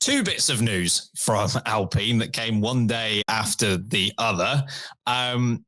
two bits of news from Alpine that came one day after the other.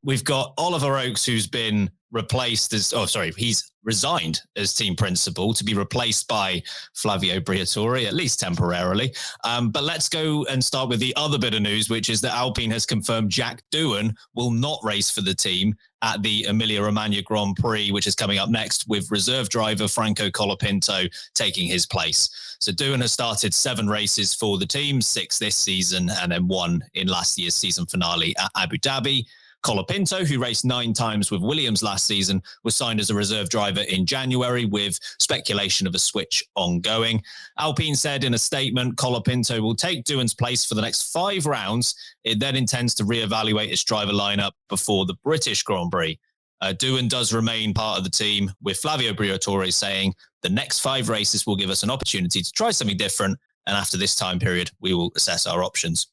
We've got Oliver Oakes, who's been replaced he's resigned as team principal to be replaced by Flavio Briatore, at least temporarily. But let's go and start with the other bit of news, which is that Alpine has confirmed Jack Doohan will not race for the team at the Emilia-Romagna Grand Prix, which is coming up next, with reserve driver Franco Colapinto taking his place. So Doohan has started 7 races for the team, 6 this season, and then 1 in last year's season finale at Abu Dhabi. Colapinto, who raced 9 times with Williams last season, was signed as a reserve driver in January, with speculation of a switch ongoing. Alpine said in a statement, Colapinto will take Doohan's place for the next 5 rounds. It then intends to reevaluate its driver lineup before the British Grand Prix. Doohan does remain part of the team, with Flavio Briatore saying the next 5 races will give us an opportunity to try something different, and after this time period, we will assess our options.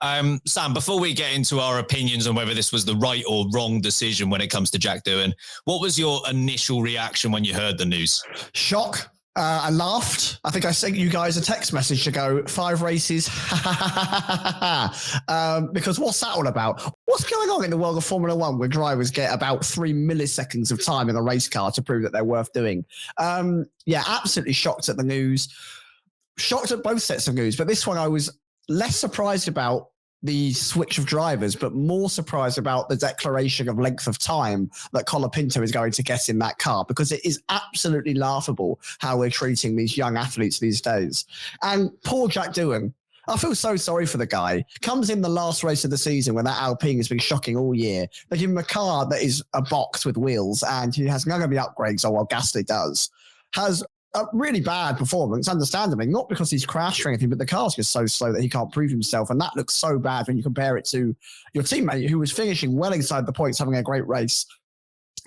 Sam, before we get into our opinions on whether this was the right or wrong decision when it comes to Jack Doohan, what was your initial reaction when you heard the news? Shock. I laughed. I think I sent you guys a text message to go 5 races. Because what's that all about? What's going on in the world of Formula One where drivers get about 3 milliseconds of time in a race car to prove that they're worth doing? Absolutely shocked at the news. Shocked at both sets of news, but this one I was less surprised about the switch of drivers, but more surprised about the declaration of length of time that Colapinto is going to get in that car, because it is absolutely laughable how we're treating these young athletes these days. And poor Jack Doohan, I feel so sorry for the guy. Comes in the last race of the season when that Alpine has been shocking all year. They give him a car that is a box with wheels and he has none of the upgrades, or what Gasly does. Has a really bad performance, understandably, not because he's crashed or anything, but the car's just so slow that he can't prove himself. And that looks so bad when you compare it to your teammate who was finishing well inside the points, having a great race.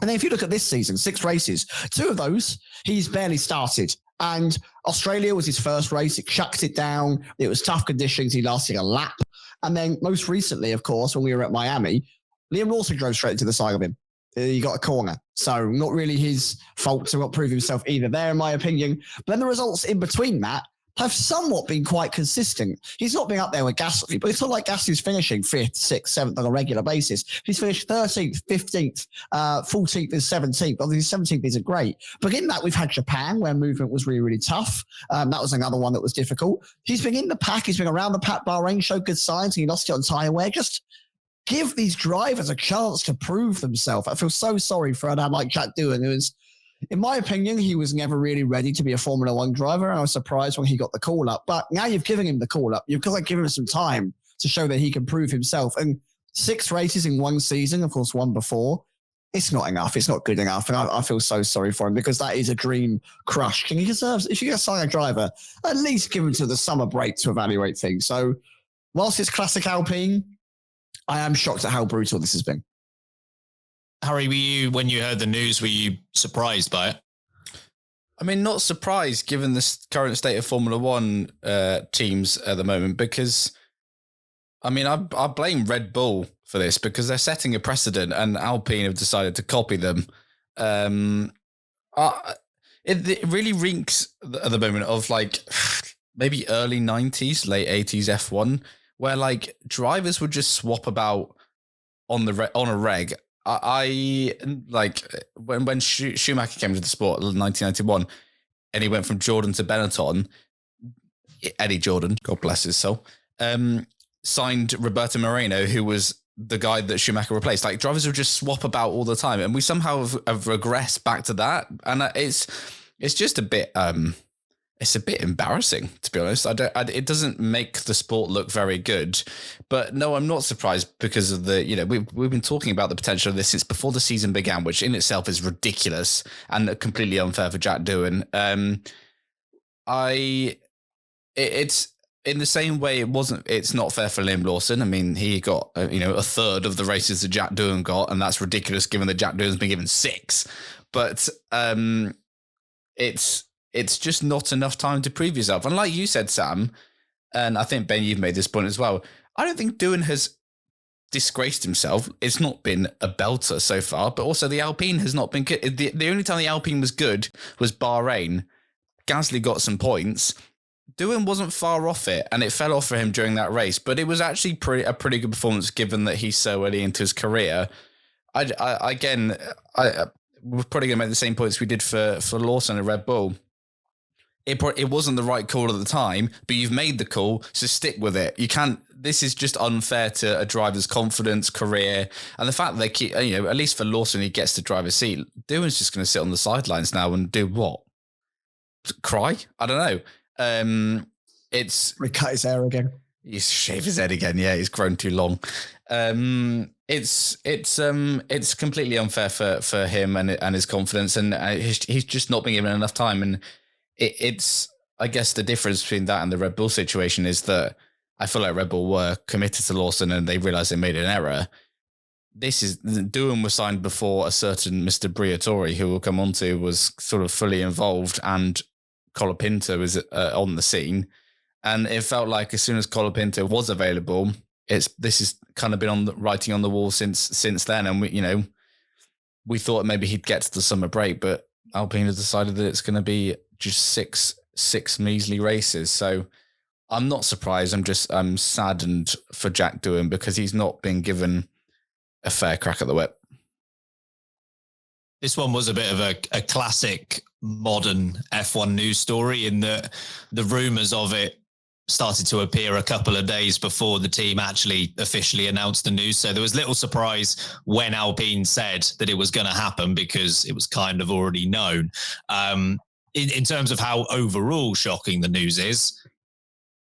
And then if you look at this season, 6 races, 2 of those, he's barely started. And Australia was his first race. It chucked it down. It was tough conditions. He lasted a lap. And then most recently, of course, when we were at Miami, Liam Lawson drove straight to the side of him. He got a corner. So not really his fault to not prove himself either there, in my opinion. But then the results in between that have somewhat been quite consistent. He's not been up there with Gasly, but it's not like Gasly's finishing 5th, 6th, 7th on a regular basis. He's finished 13th, 15th, 14th and 17th. Obviously, 17th isn't great. But in that, we've had Japan, where movement was really, really tough. That was another one that was difficult. He's been in the pack. He's been around the pack. Bahrain showed good signs, and he lost it on tyre wear. Just give these drivers a chance to prove themselves. I feel so sorry for a man like Jack Doohan, who is, in my opinion, he was never really ready to be a Formula One driver. And I was surprised when he got the call up. But now you've given him the call up. You've got to give him some time to show that he can prove himself. And 6 races in one season, of course, 1 before, it's not enough. It's not good enough. And I feel so sorry for him, because that is a dream crush. And he deserves, if you're going to sign a driver, at least give him to the summer break to evaluate things. So whilst it's classic Alpine, I am shocked at how brutal this has been. Harry, when you heard the news, were you surprised by it? I mean, not surprised given the current state of Formula One teams at the moment, because, I mean, I blame Red Bull for this, because they're setting a precedent and Alpine have decided to copy them. It really reeks at the moment of like maybe early 90s, late 80s F1, where like drivers would just swap about on a reg. I like when Schumacher came to the sport in 1991, and he went from Jordan to Benetton. Eddie Jordan, God bless his soul, signed Roberto Moreno, who was the guy that Schumacher replaced. Like, drivers would just swap about all the time, and we somehow have regressed back to that. And it's just a bit it's a bit embarrassing, to be honest. It doesn't make the sport look very good. But no, I'm not surprised, because of we've been talking about the potential of this since before the season began, which in itself is ridiculous and completely unfair for Jack Doohan. It's in the same way it's not fair for Liam Lawson. I mean, he got a third of the races that Jack Doohan got, and that's ridiculous given that Jack Doohan's been given 6. But it's just not enough time to prove yourself. And like you said, Sam, and I think, Ben, you've made this point as well, I don't think Doohan has disgraced himself. It's not been a belter so far, but also the Alpine has not been good. The only time the Alpine was good was Bahrain. Gasly got some points. Doohan wasn't far off it, and it fell off for him during that race. But it was actually a pretty good performance, given that he's so early into his career. We're probably going to make the same points we did for Lawson at Red Bull. It wasn't the right call at the time, but you've made the call, so stick with it. You can't. This is just unfair to a driver's confidence, career, and the fact that they keep. At least for Lawson, he gets to drive a seat. Doohan's just going to sit on the sidelines now and do what? Cry? I don't know. Recut his hair again. He's shaved his head again. Yeah, he's grown too long. It's completely unfair for him and his confidence, and he's just not been given enough time. And it's I guess the difference between that and the Red Bull situation is that I feel like Red Bull were committed to Lawson and they realized they made an error. Doohan was signed before a certain Mr. Briatore, who we'll come on to, was sort of fully involved, and Colapinto was on the scene. And it felt like as soon as Colapinto was available, this has kind of been on the writing on the wall since then. And we thought maybe he'd get to the summer break, but Alpine has decided that it's going to be just six measly races. So I'm not surprised. I'm saddened for Jack Doohan because he's not been given a fair crack at the whip. This one was a bit of a classic modern F1 news story in that the rumours of it started to appear a couple of days before the team actually officially announced the news. So there was little surprise when Alpine said that it was going to happen because it was kind of already known. In terms of how overall shocking the news is,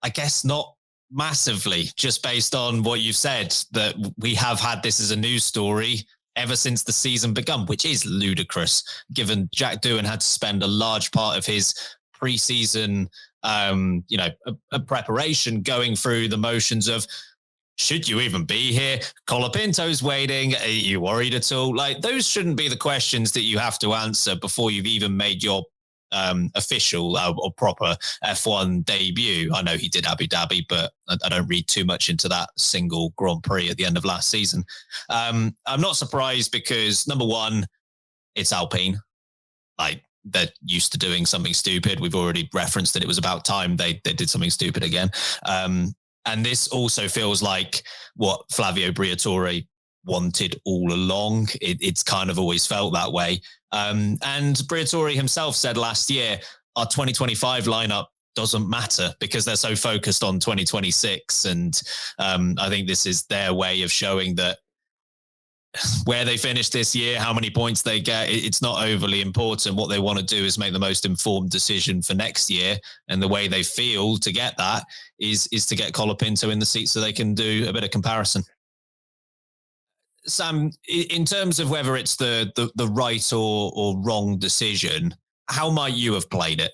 I guess not massively, just based on what you've said, that we have had this as a news story ever since the season begun, which is ludicrous, given Jack Doohan had to spend a large part of his pre-season a preparation going through the motions of, should you even be here? Colapinto's waiting. Are you worried at all? Like, those shouldn't be the questions that you have to answer before you've even made your official or proper F1 debut. I know he did Abu Dhabi, but I don't read too much into that single Grand Prix at the end of last season. I'm not surprised because, number one, it's Alpine. Like, they're used to doing something stupid. We've already referenced that it was about time they did something stupid again. And this also feels like what Flavio Briatore wanted all along. It's kind of always felt that way. And Briatore himself said last year, our 2025 lineup doesn't matter because they're so focused on 2026. And I think this is their way of showing that where they finish this year, how many points they get, it's not overly important. What they want to do is make the most informed decision for next year. And the way they feel to get that is to get Colapinto in the seat so they can do a bit of comparison. Sam, in terms of whether it's the right or wrong decision, how might you have played it?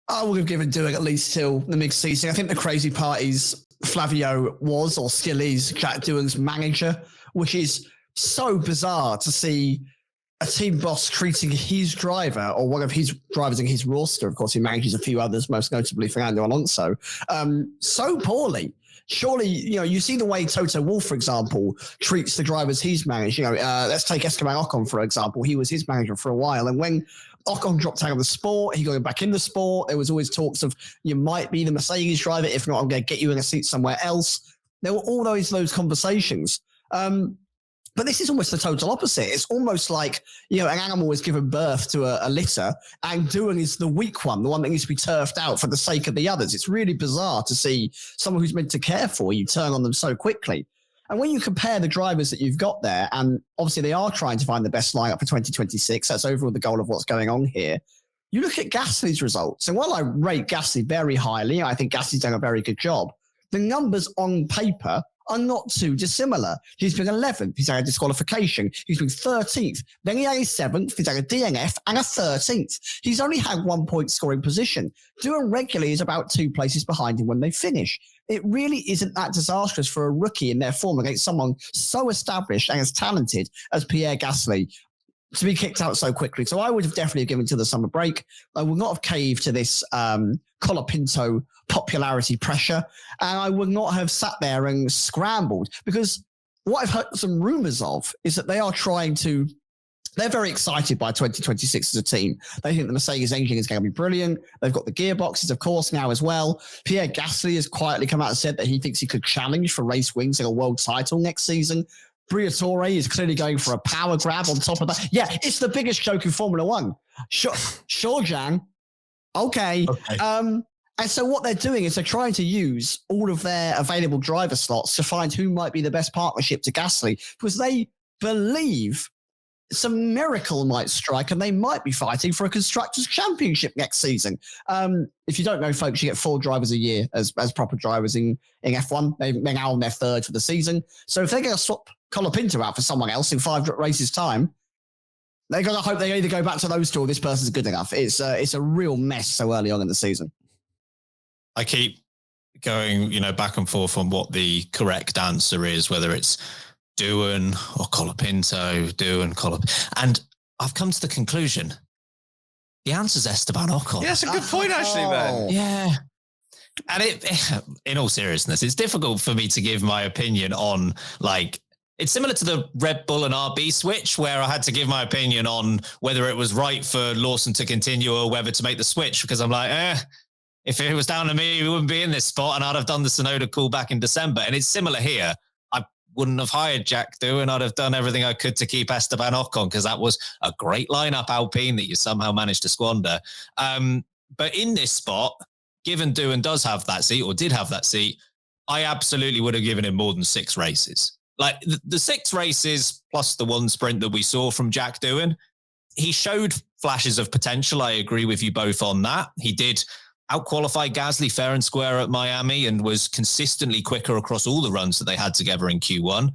I would have given Doohan at least till the mid-season. I think the crazy part is Flavio was or still is Jack Doohan's manager, which is so bizarre to see a team boss treating his driver or one of his drivers in his roster. Of course, he manages a few others, most notably Fernando Alonso, so poorly. Surely, you see the way Toto Wolff, for example, treats the drivers he's managed. Let's take Esteban Ocon, for example. He was his manager for a while. And when Ocon dropped out of the sport, he got back in the sport. There was always talks of, you might be the Mercedes driver. If not, I'm going to get you in a seat somewhere else. There were all those conversations. But this is almost the total opposite. It's almost like, an animal is given birth to a litter and Doohan is the weak one, the one that needs to be turfed out for the sake of the others. It's really bizarre to see someone who's meant to care for you turn on them so quickly. And when you compare the drivers that you've got there, and obviously they are trying to find the best lineup for 2026, that's overall the goal of what's going on here. You look at Gasly's results. And while I rate Gasly very highly, I think Gasly's done a very good job. The numbers on paper are not too dissimilar. He's been 11th. He's had a disqualification. He's been 13th. Then he had a 7th. He's had a DNF and a 13th. He's only had 1 point scoring position. Doohan regularly is about 2 places behind him when they finish. It really isn't that disastrous for a rookie in their form against someone so established and as talented as Pierre Gasly to be kicked out so quickly. So I would have definitely given to the summer break. I would not have caved to this Colapinto popularity pressure, and I would not have sat there and scrambled, because what I've heard some rumors of is that they are trying to They're very excited by 2026 as a team. They think the Mercedes engine is going to be brilliant. They've got the gearboxes, of course, now as well. Pierre Gasly has quietly come out and said that he thinks he could challenge for race wins and a world title next season. Briatore is clearly going for a power grab on top of that. Yeah, it's the biggest joke in Formula One. Sure, Jan. Okay. And so what they're doing is they're trying to use all of their available driver slots to find who might be the best partnership to Gasly, because they believe some miracle might strike and they might be fighting for a Constructors' Championship next season. If you don't know, folks, you get 4 drivers a year as proper drivers in F1. They're now on their 3rd for the season. So if they're going to swap Colapinto out for someone else in 5 races' time, they're going to hope they either go back to those 2 or this person's good enough. It's a real mess so early on in the season. I keep going, back and forth on what the correct answer is, whether it's Doohan or Colapinto, and I've come to the conclusion the answer's Esteban Ocon. Yeah, that's a good point, actually, man. Yeah. And in all seriousness, it's difficult for me to give my opinion on, it's similar to the Red Bull and RB switch, where I had to give my opinion on whether it was right for Lawson to continue or whether to make the switch, because I'm like, if it was down to me, we wouldn't be in this spot, and I'd have done the Tsunoda call back in December. And it's similar here. Wouldn't have hired Jack Doohan. I'd have done everything I could to keep Esteban Ocon, because that was a great lineup, Alpine, that you somehow managed to squander. But in this spot, given Doohan does have that seat, or did have that seat, I absolutely would have given him more than 6 races. Like the 6 races plus the 1 sprint that we saw from Jack Doohan, he showed flashes of potential. I agree with you both on that. He did outqualified Gasly fair and square at Miami and was consistently quicker across all the runs that they had together in Q1.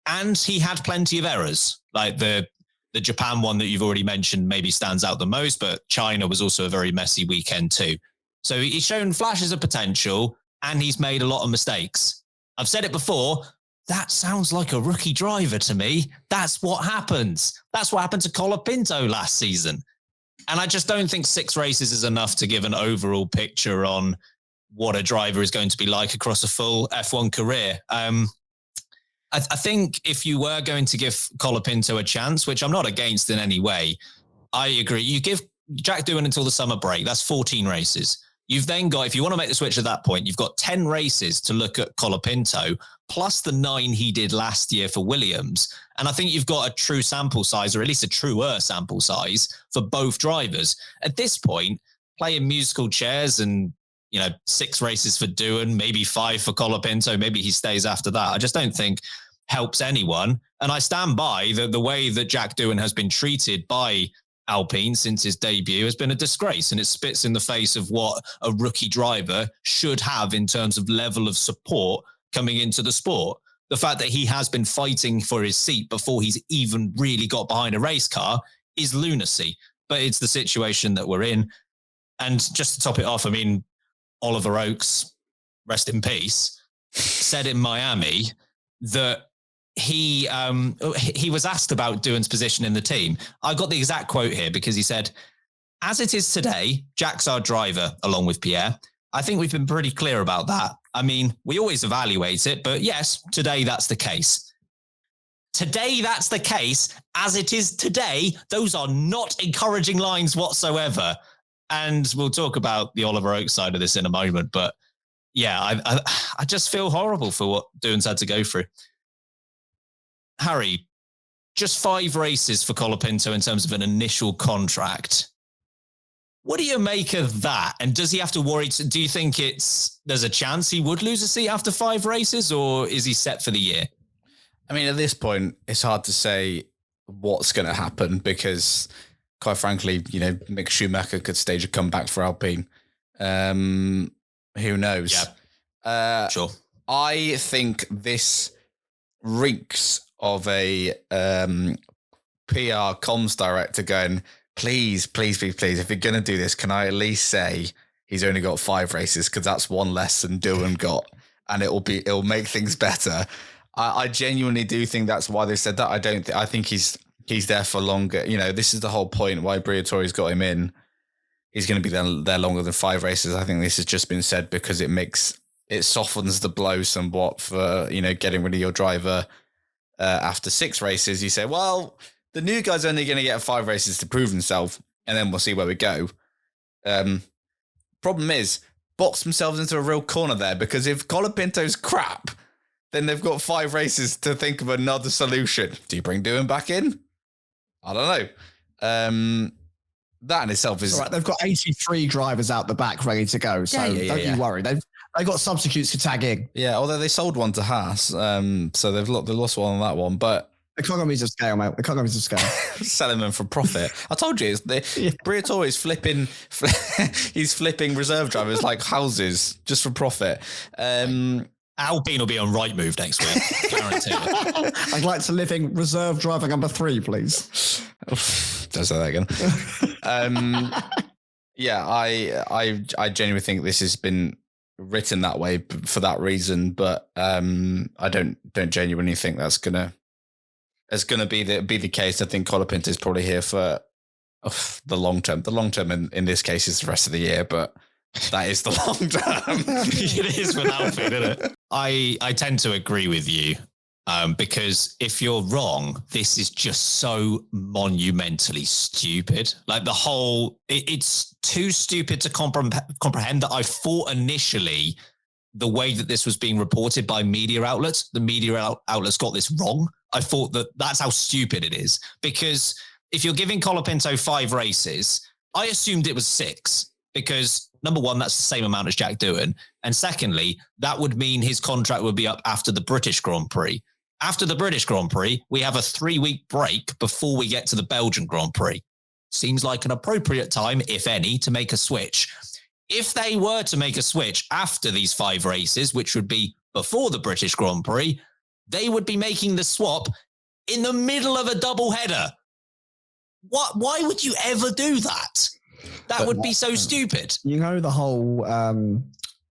And he had plenty of errors, like the Japan one that you've already mentioned maybe stands out the most, but China was also a very messy weekend too. So he's shown flashes of potential and he's made a lot of mistakes. I've said it before, that sounds like a rookie driver to me. That's what happens. That's what happened to Colapinto last season. And I just don't think 6 races is enough to give an overall picture on what a driver is going to be like across a full F1 career. I think if you were going to give Colapinto a chance, which I'm not against in any way, I agree. You give Jack Doohan until the summer break. That's 14 races. You've then got, if you want to make the switch at that point, you've got 10 races to look at Colapinto, plus the 9 he did last year for Williams. And I think you've got a true sample size, or at least a truer sample size for both drivers. At this point, playing musical chairs and, 6 races for Doohan, maybe 5 for Colapinto, maybe he stays after that, I just don't think helps anyone. And I stand by the way that Jack Doohan has been treated by Alpine since his debut has been a disgrace, and it spits in the face of what a rookie driver should have in terms of level of support coming into the sport. The fact that he has been fighting for his seat before he's even really got behind a race car is lunacy, but it's the situation that we're in. And just to top it off, Oliver Oakes, rest in peace, said in Miami that he was asked about Doohan's position in the team. I got the exact quote here because he said, "As it is today, Jack's our driver along with Pierre. I think we've been pretty clear about that. We always evaluate it, but yes, today that's the case." Today that's the case. As it is today, those are not encouraging lines whatsoever. And we'll talk about the Oliver Oakes side of this in a moment. But yeah, I just feel horrible for what Doohan's had to go through. Harry, just 5 races for Colapinto in terms of an initial contract. What do you make of that? And does he have to worry? Do you think there's a chance he would lose a seat after 5 races, or is he set for the year? At this point, it's hard to say what's going to happen because, quite frankly, Mick Schumacher could stage a comeback for Alpine. Who knows? Yeah. Sure. I think this reeks of a PR comms director going, please, if you're going to do this, can I at least say he's only got 5 races, because that's 1 less than Doohan got, and it'll make things better. I genuinely do think that's why they said that. I think he's there for longer. This is the whole point why Briatore's got him in. He's going to be there longer than 5 races. I think this has just been said because it softens the blow somewhat for, getting rid of your driver after 6 races. You say, well, the new guy's only going to get 5 races to prove himself, and then we'll see where we go. Problem is, box themselves into a real corner there, because if Colapinto's crap, then they've got 5 races to think of another solution. Do you bring Doohan back in? I don't know. That in itself is... All right, they've got 83 drivers out the back ready to go, so don't you worry. They've got substitutes to tag in. Yeah, although they sold one to Haas, so they've lost one on that one, but... Economies of scale, mate. Economies of scale. Selling them for profit. I told you, Briatore is he's flipping reserve drivers like houses just for profit. Alpine will be on right move next week. Guarantee it. I'd like to live in reserve driver number 3, please. Don't say that again. Yeah, I genuinely think this has been written that way for that reason, but I don't genuinely think that's gonna be the case. I think Colapinto is probably here for the long term. The long term in this case is the rest of the year, but that is the long term. It is with Alpine, isn't it? I tend to agree with you because if you're wrong, this is just so monumentally stupid. Like the whole, it's too stupid to comprehend that I thought initially the way that this was being reported by media outlets, the media outlets got this wrong. I thought that that's how stupid it is, because if you're giving Colapinto 5 races, I assumed it was 6 because number one, that's the same amount as Jack Doohan. And secondly, that would mean his contract would be up after the British Grand Prix. After the British Grand Prix, we have a 3-week break before we get to the Belgian Grand Prix. Seems like an appropriate time, if any, to make a switch. If they were to make a switch after these 5 races, which would be before the British Grand Prix, they would be making the swap in the middle of a double header. Why would you ever do that? That would be so stupid. You know, the whole,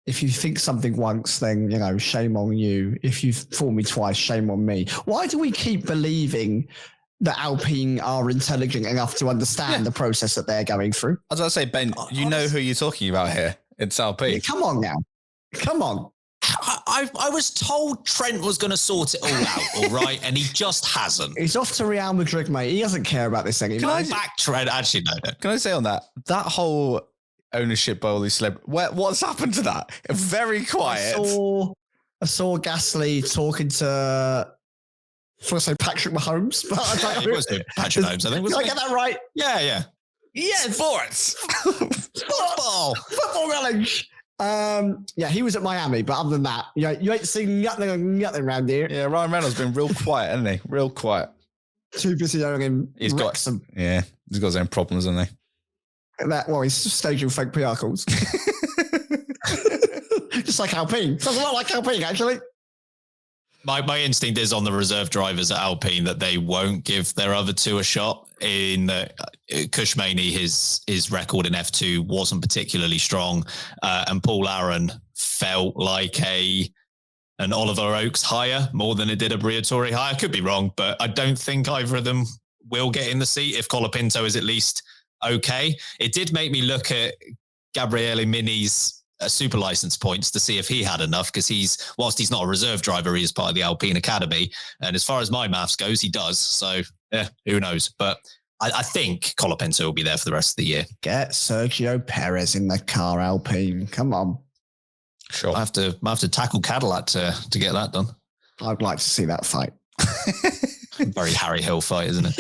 if you think something once, then, you know, shame on you. If you fool me twice, shame on me. Why do we keep believing that Alpine are intelligent enough to understand the process that they're going through? As I say, Ben, you know who you're talking about here. It's Alpine. Yeah, come on now. Come on. I was told Trent was going to sort it all out, all right, and he just hasn't. He's off to Real Madrid, mate. He doesn't care about this anymore. Can I back Trent? Actually, no. Can I say on that whole ownership by all these celebrities, what's happened to that? Very quiet. I saw Gasly talking to, I say Patrick Mahomes, but I don't know. It was Patrick Mahomes, I think. Did I get that right? Yeah. Yes. Sports. Football knowledge. Yeah, he was at Miami, but other than that, you ain't seen nothing around here. Yeah, Ryan Reynolds been real quiet, hasn't he? Real quiet. Too busy owning he's got his own problems, hasn't he? He's staging fake PR calls. Just like Alpine. Sounds a lot like Alpine, actually. My instinct is on the reserve drivers at Alpine that they won't give their other 2 a shot. In Cushmaney, his record in F2 wasn't particularly strong, and Paul Aaron felt like an Oliver Oaks hire more than it did a Briatore hire. I could be wrong, but I don't think either of them will get in the seat if Colapinto is at least okay. It did make me look at Gabriele Mini's super license points to see if he had enough, because whilst he's not a reserve driver, he is part of the Alpine Academy, and as far as my maths goes, he does. So yeah, who knows? But I think Colapinto will be there for the rest of the year. Get Sergio Perez in the car, Alpine. Come on. Sure. I have to tackle Cadillac to get that done. I'd like to see that fight. Very Harry Hill fight, isn't it?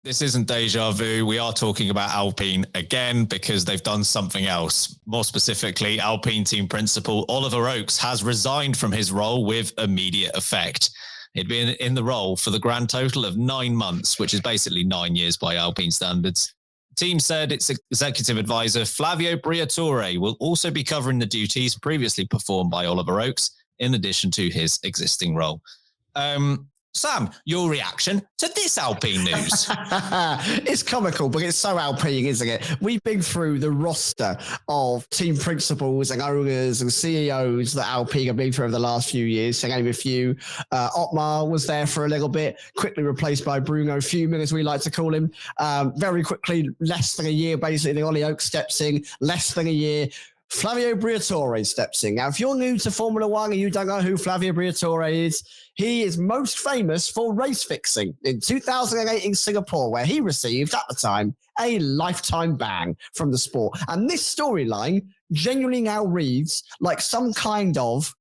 This isn't deja vu. We are talking about Alpine again because they've done something else. More specifically, Alpine team principal Oliver Oaks has resigned from his role with immediate effect. He'd been in the role for the grand total of 9 months, which is basically 9 years by Alpine standards. The team said its executive advisor, Flavio Briatore, will also be covering the duties previously performed by Oliver Oaks, in addition to his existing role. Sam, your reaction to this Alpine news? It's comical, but it's so Alpine, isn't it? We've been through the roster of team principals and owners and CEOs that Alpine have been through over the last few years. To name a few, Otmar was there for a little bit, quickly replaced by Bruno Fuming, as we like to call him. Very quickly, less than a year, basically, Ollie Oaks steps in, less than a year. Flavio Briatore steps in. Now, if you're new to Formula One and you don't know who Flavio Briatore is, he is most famous for race fixing in 2008 in Singapore, where he received, at the time, a lifetime ban from the sport. And this storyline genuinely now reads like some kind of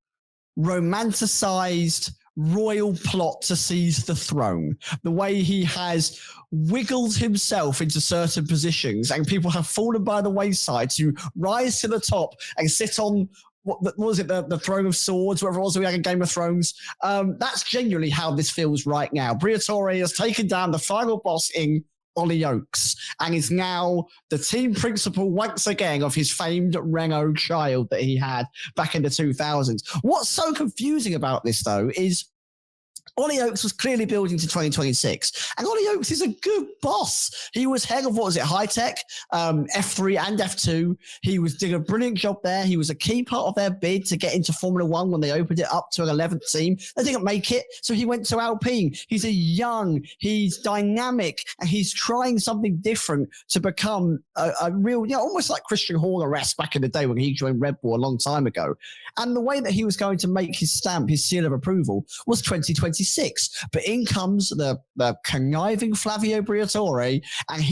romanticized royal plot to seize the throne. The way he has wiggled himself into certain positions and people have fallen by the wayside to rise to the top and sit on what was it, the throne of swords, whatever it was we had in Game of Thrones. That's genuinely how this feels right now. Briatore has taken down the final boss in Ollie Oakes and is now the team principal once again of his famed Renault child that he had back in the 2000s. What's so confusing about this, though, is Ollie Oakes was clearly building to 2026, and Ollie Oakes is a good boss. He was head of, what was it, High Tech, F3 and F2. He was doing a brilliant job there. He was a key part of their bid to get into Formula One when they opened it up to an 11th team. They didn't make it, so he went to Alpine. He's he's dynamic, and he's trying something different to become a real, almost like Christian Horner-esque back in the day when he joined Red Bull a long time ago. And the way that he was going to make his stamp, his seal of approval, was 2026. But in comes the conniving Flavio Briatore, and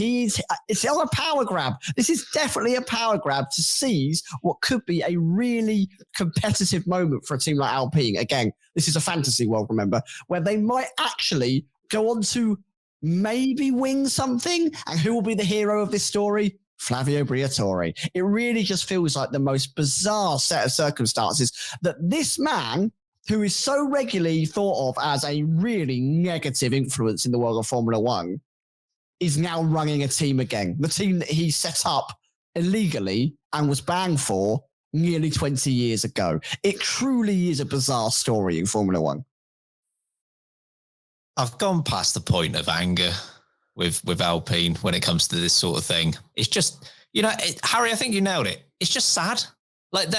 it's on a power grab. This is definitely a power grab to seize what could be a really competitive moment for a team like Alpine. Again, this is a fantasy world, remember, where they might actually go on to maybe win something. And who will be the hero of this story? Flavio Briatore. It really just feels like the most bizarre set of circumstances that this man, who is so regularly thought of as a really negative influence in the world of Formula One, is now running a team again. The team that he set up illegally and was banned for nearly 20 years ago. It truly is a bizarre story in Formula One. I've gone past the point of anger with Alpine when it comes to this sort of thing. It's just, Harry, I think you nailed it. It's just sad. Like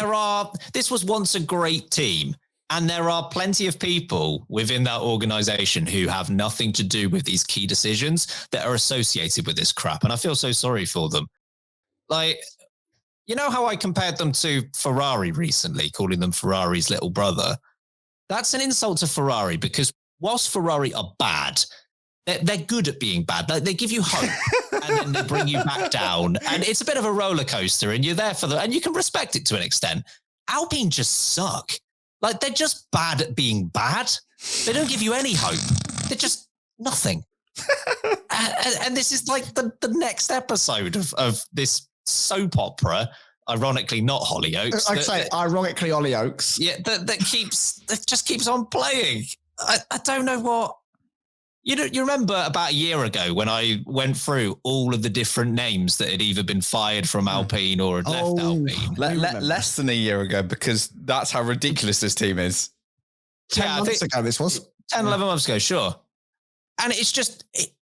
this was once a great team. And there are plenty of people within that organization who have nothing to do with these key decisions that are associated with this crap. And I feel so sorry for them. Like, you know how I compared them to Ferrari recently, calling them Ferrari's little brother? That's an insult to Ferrari, because whilst Ferrari are bad, they're good at being bad. They give you hope and then they bring you back down. And it's a bit of a roller coaster, and you're there for them, and you can respect it to an extent. Alpine just suck. Like, they're just bad at being bad. They don't give you any hope. They're just nothing. and this is like the next episode of this soap opera, ironically not Hollyoaks. I'd say ironically Hollyoaks. Yeah, that just keeps on playing. I don't know what. You remember about a year ago when I went through all of the different names that had either been fired from Alpine or had left Alpine? Less than a year ago, because that's how ridiculous this team is. 10 months ago this was. 10, 11 months ago, sure. And it's just,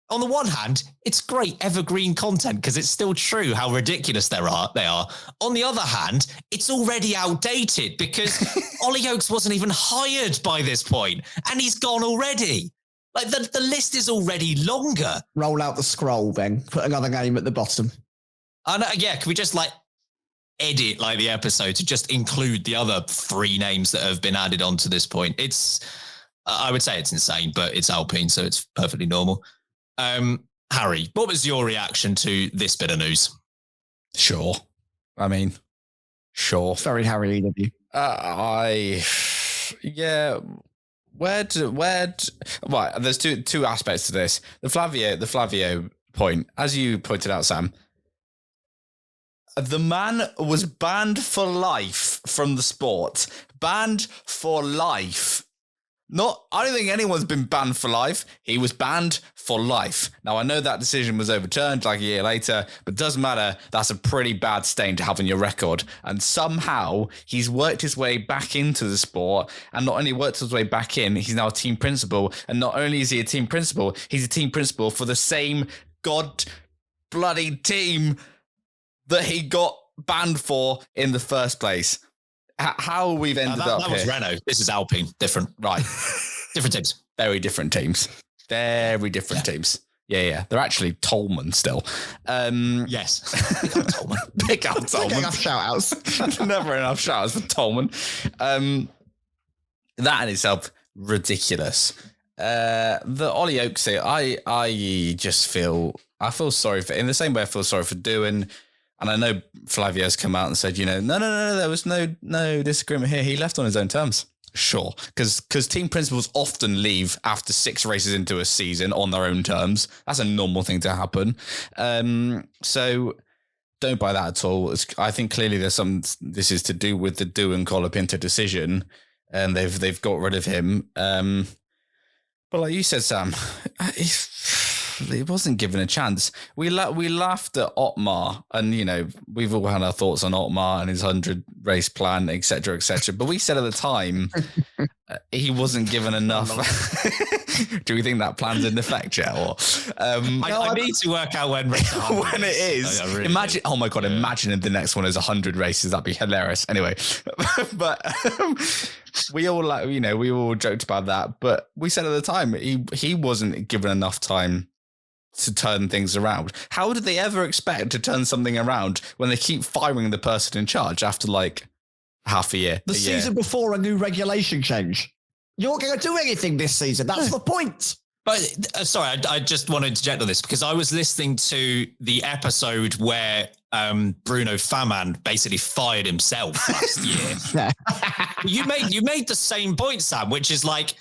on the one hand, it's great evergreen content because it's still true how ridiculous they are. On the other hand, it's already outdated because Ollie Oakes wasn't even hired by this point, and he's gone already. Like, the list is already longer. Roll out the scroll, Ben. Put another name at the bottom. Yeah, can we just, edit, the episode to just include the other 3 names that have been added on to this point? I would say it's insane, but it's Alpine, so it's perfectly normal. Harry, what was your reaction to this bit of news? Sure. I mean, sure. Very Harry EW. Yeah. Right, there's two aspects to this. The Flavio point, as you pointed out, Sam, the man was banned for life from the sport. Banned for life. I don't think anyone's been banned for life. He was banned for life. Now, I know that decision was overturned a year later, but doesn't matter. That's a pretty bad stain to have on your record. And somehow he's worked his way back into the sport, and not only worked his way back in, he's now a team principal. And not only is he a team principal, he's a team principal for the same god bloody team that he got banned for in the first place. How we've ended up here. That was Renault. This is Alpine. Different. Right. Different teams. Very different teams. Very different teams. Yeah. They're actually Tolman still. Yes. Pick up Tolman. Pick up Tolman. Enough shout-outs. Never enough shout-outs for Tolman. That in itself, ridiculous. The Ollie Oaks here, I feel sorry for, in the same way I feel sorry for Doohan. And I know Flavio's come out and said, no, there was no disagreement here. He left on his own terms. Sure. Because team principals often leave after 6 races into a season on their own terms. That's a normal thing to happen. So don't buy that at all. I think clearly this is to do with the Doohan Colapinto decision, and they've got rid of him. But like you said, Sam, he wasn't given a chance. We laughed at Otmar, and we've all had our thoughts on Otmar and his 100 race plan, etc., etc. But we said at the time he wasn't given enough. Do we think that plan's in effect yet? Or I need to work out when when it is. Really imagine! Do. Oh my god! Yeah. Imagine if the next one is 100 races. That'd be hilarious. Anyway, but we all joked about that. But we said at the time he wasn't given enough time to turn things around. How did they ever expect to turn something around when they keep firing the person in charge after like half a year? The season before a new regulation change. You're not going to do anything this season. That's the point. But sorry, I just want to interject on this because I was listening to the episode where Bruno Faman basically fired himself last year. You made the same point, Sam, which is like,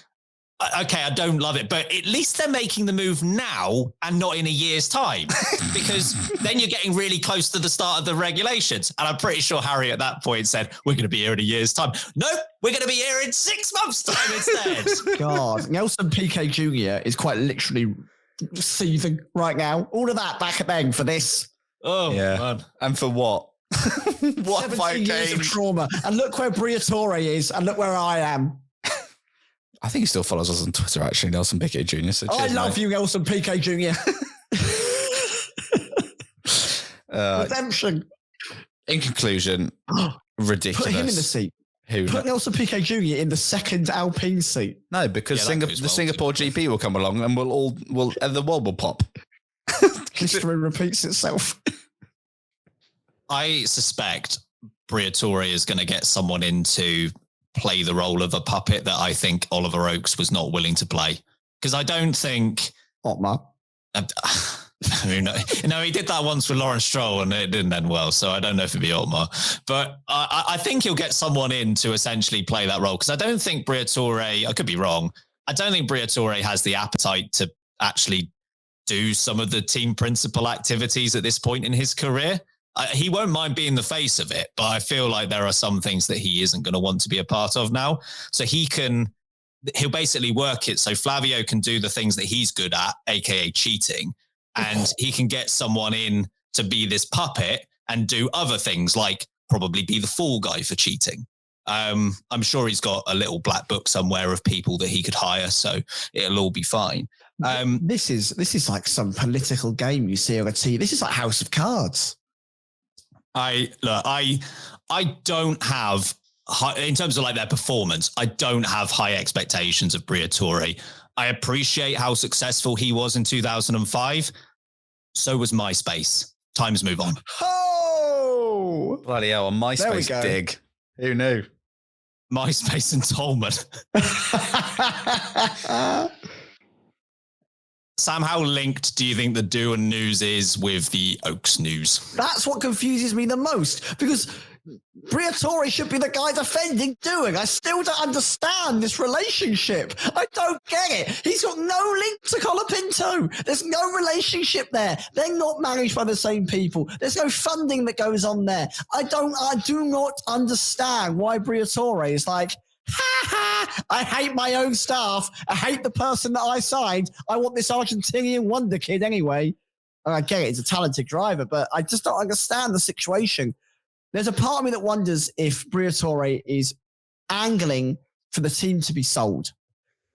okay, I don't love it, but at least they're making the move now and not in a year's time, because then you're getting really close to the start of the regulations. And I'm pretty sure Harry at that point said, we're going to be here in a year's time. No, we're going to be here in 6 months' time instead. God, Nelson Piquet Jr. is quite literally seething right now. All of that back then for this. Oh, yeah. Man. And for what? What 17 years of trauma. And look where Briatore is, and look where I am. I think he still follows us on Twitter, actually, Nelson Piquet Jr. So I love you, Nelson Piquet Jr. Redemption. In conclusion, ridiculous. Put him in the seat. Who? Put Nelson Piquet Jr. in the second Alpine seat. No, because the Singapore GP will come along and the world will pop. History repeats itself. I suspect Briatore is going to get someone in to play the role of a puppet that I think Oliver Oaks was not willing to play. Because I don't think... Otmar. He did that once with Lawrence Stroll and it didn't end well, so I don't know if it'd be Otmar. But I think he'll get someone in to essentially play that role, because I don't think Briatore, I could be wrong, I don't think Briatore has the appetite to actually do some of the team principal activities at this point in his career. He won't mind being the face of it, but I feel like there are some things that he isn't going to want to be a part of now. So he'll basically work it so Flavio can do the things that he's good at, aka cheating, and he can get someone in to be this puppet and do other things, like probably be the fall guy for cheating. I'm sure he's got a little black book somewhere of people that he could hire, so it'll all be fine. This is like some political game you see on a TV. This is like House of Cards. I don't have in terms of like their performance, I don't have high expectations of Briatore. I appreciate how successful he was in 2005. So was MySpace. Times move on. Oh! Bloody hell, a MySpace dig. Who knew? MySpace and Tolman. Sam, how linked do you think the Doohan news is with the Oaks news? That's what confuses me the most, because Briatore should be the guy defending Doohan. I still don't understand this relationship. I don't get it. He's got no link to Colapinto. There's no relationship there. They're not managed by the same people. There's no funding that goes on there. I do not understand why Briatore is like, I hate my own staff. I hate the person that I signed. I want this Argentinian wonder kid anyway. And I get it. He's a talented driver, but I just don't understand the situation. There's a part of me that wonders if Briatore is angling for the team to be sold.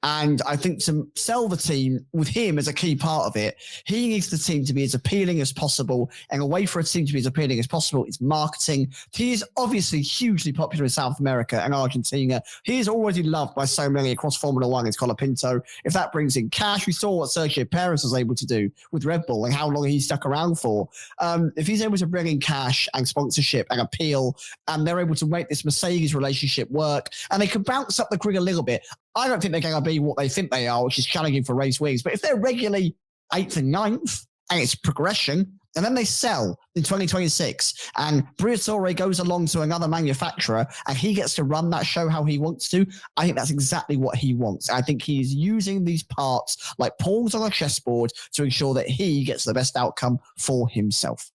And I think to sell the team with him as a key part of it, he needs the team to be as appealing as possible. And a way for a team to be as appealing as possible is marketing. He is obviously hugely popular in South America and Argentina. He is already loved by so many across Formula One. It's Colapinto. If that brings in cash, we saw what Sergio Perez was able to do with Red Bull and how long he stuck around for. If he's able to bring in cash and sponsorship and appeal, and they're able to make this Mercedes relationship work, and they can bounce up the grid a little bit. I don't think they're going to be what they think they are, which is challenging for race wins. But if they're regularly 8th and 9th, and it's progression, and then they sell in 2026, and Briatore goes along to another manufacturer, and he gets to run that show how he wants to, I think that's exactly what he wants. I think he's using these parts like pawns on a chessboard to ensure that he gets the best outcome for himself.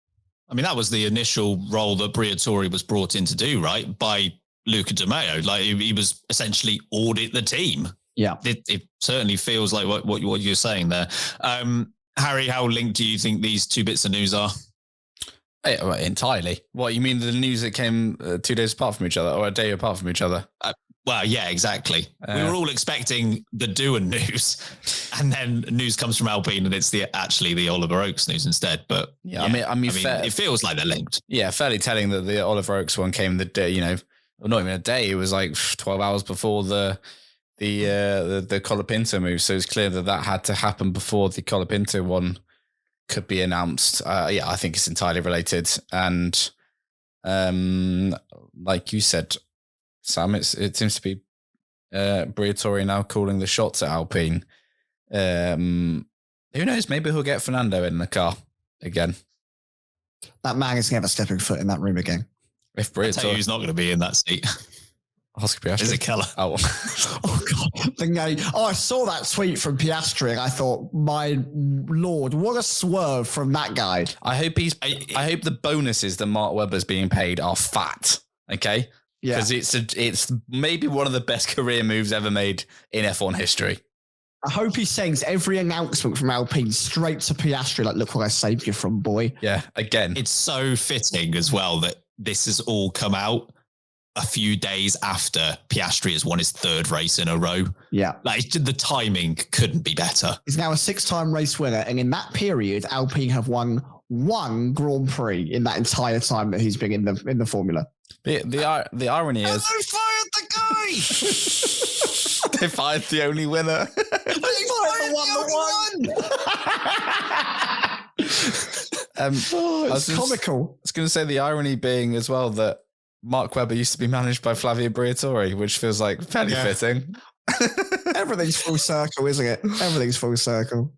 I mean, that was the initial role that Briatore was brought in to do, right? By Luca Di Maio. Like, he was essentially audit the team. Yeah. It certainly feels like what you're saying there. Harry, how linked do you think these two bits of news are? Entirely. What, you mean the news that came 2 days apart from each other, or a day apart from each other? Well, yeah, exactly. We were all expecting the Doohan news, and then news comes from Alpine, and it's actually the Oliver Oaks news instead. But yeah, I mean, it feels like they're linked. Yeah, fairly telling that the Oliver Oaks one came the day, not even a day. It was like 12 hours before the Colapinto move. So it's clear that had to happen before the Colapinto one could be announced. I think it's entirely related. And like you said, Sam, it seems to be Briatore now calling the shots at Alpine. Who knows? Maybe he'll get Fernando in the car again. That man is never stepping foot in that room again. If Briatore, who's not going to be in that seat. Ask Piastri. Is it Keller? Oh, oh God! I saw that tweet from Piastri, and I thought, my lord, what a swerve from that guy! I hope the bonuses that Mark Webber's being paid are fat. Okay, yeah, because it's maybe one of the best career moves ever made in F1 history. I hope he sends every announcement from Alpine straight to Piastri, like, look what I saved you from, boy. Yeah, again, it's so fitting as well that this has all come out a few days after Piastri has won his 3rd race in a row. Yeah. Like, the timing couldn't be better. He's now a 6-time race winner. And in that period, Alpine have won 1 Grand Prix in that entire time that he's been in the formula. The irony is... They fired the guy! They fired the only winner. They fired the one that won! It's comical. I was going to say the irony being as well that Mark Webber used to be managed by Flavio Briatore, which feels like fairly fitting. Everything's full circle, isn't it? Everything's full circle.